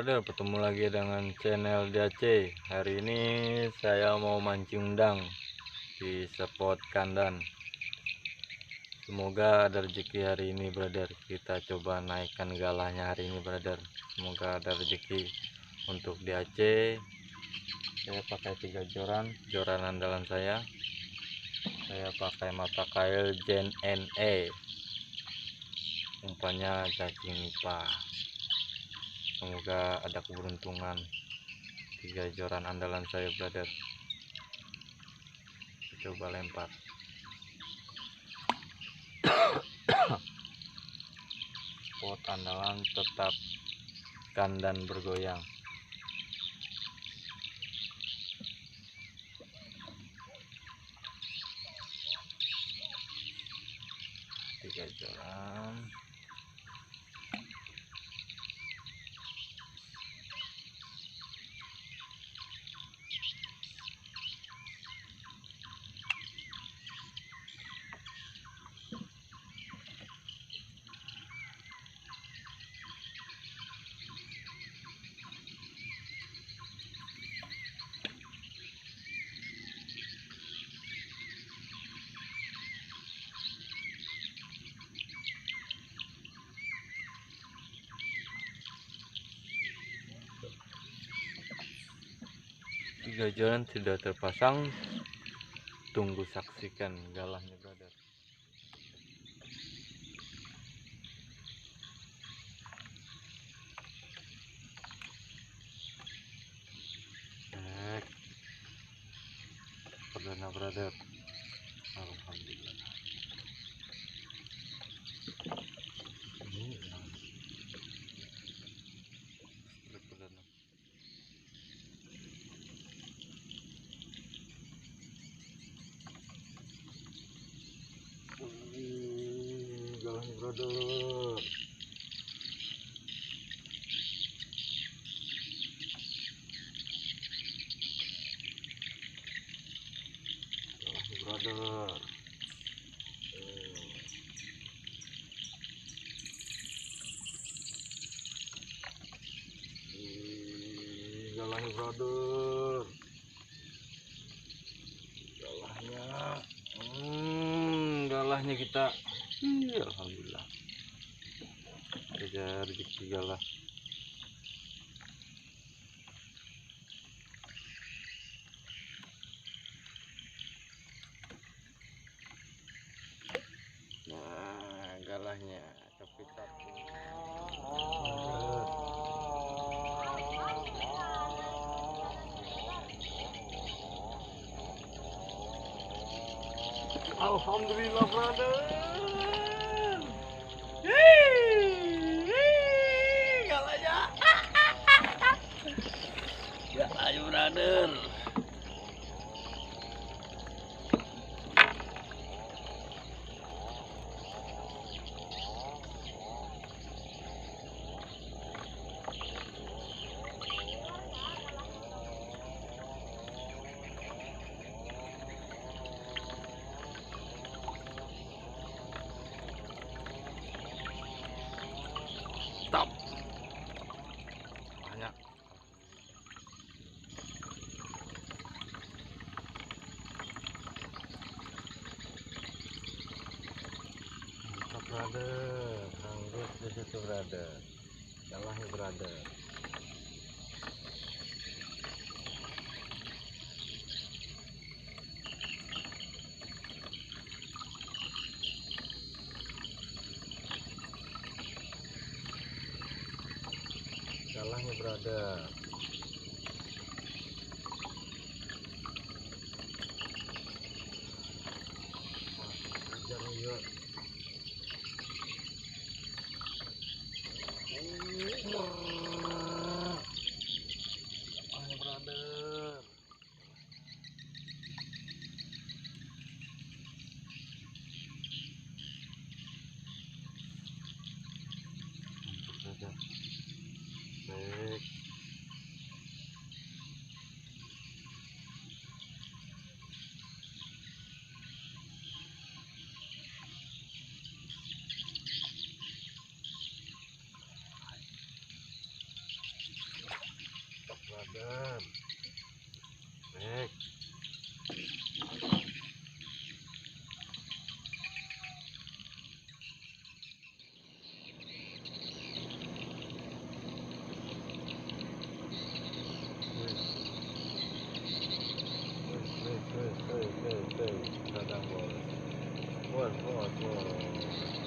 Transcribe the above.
brother, bertemu lagi dengan channel DAC. Hari ini saya mau mancing udang di spot Kandan. Semoga ada rezeki hari ini brother. Kita coba naikkan galahnya hari ini brother. Semoga ada rezeki untuk DAC. Saya pakai 3 joran andalan saya. Saya pakai mata kail Gen NE, umpannya cacing nipah. Semoga ada keberuntungan. 3 joran andalan saya brother. Coba lempar. Spot andalan tetap Kandan bergoyang. Tiga joran. Tiga joran sudah terpasang. Tunggu saksikan galahnya brother. Perdana brother. Alhamdulillah. Ini perdana. Galahnya brother. Brother, galahnya brother, galahnya kita, alhamdulillah, kejar rezeki galah. Nah, galahnya tapi satu. Alhamdulillah brother. Galahnya. Galahnya brother. Stop. Banyak. Mantap brother, anggus di situ brother. Galahnya brother. Galahnya brother. Jangan yuk. Galahnya brother. Baik. bos bos bos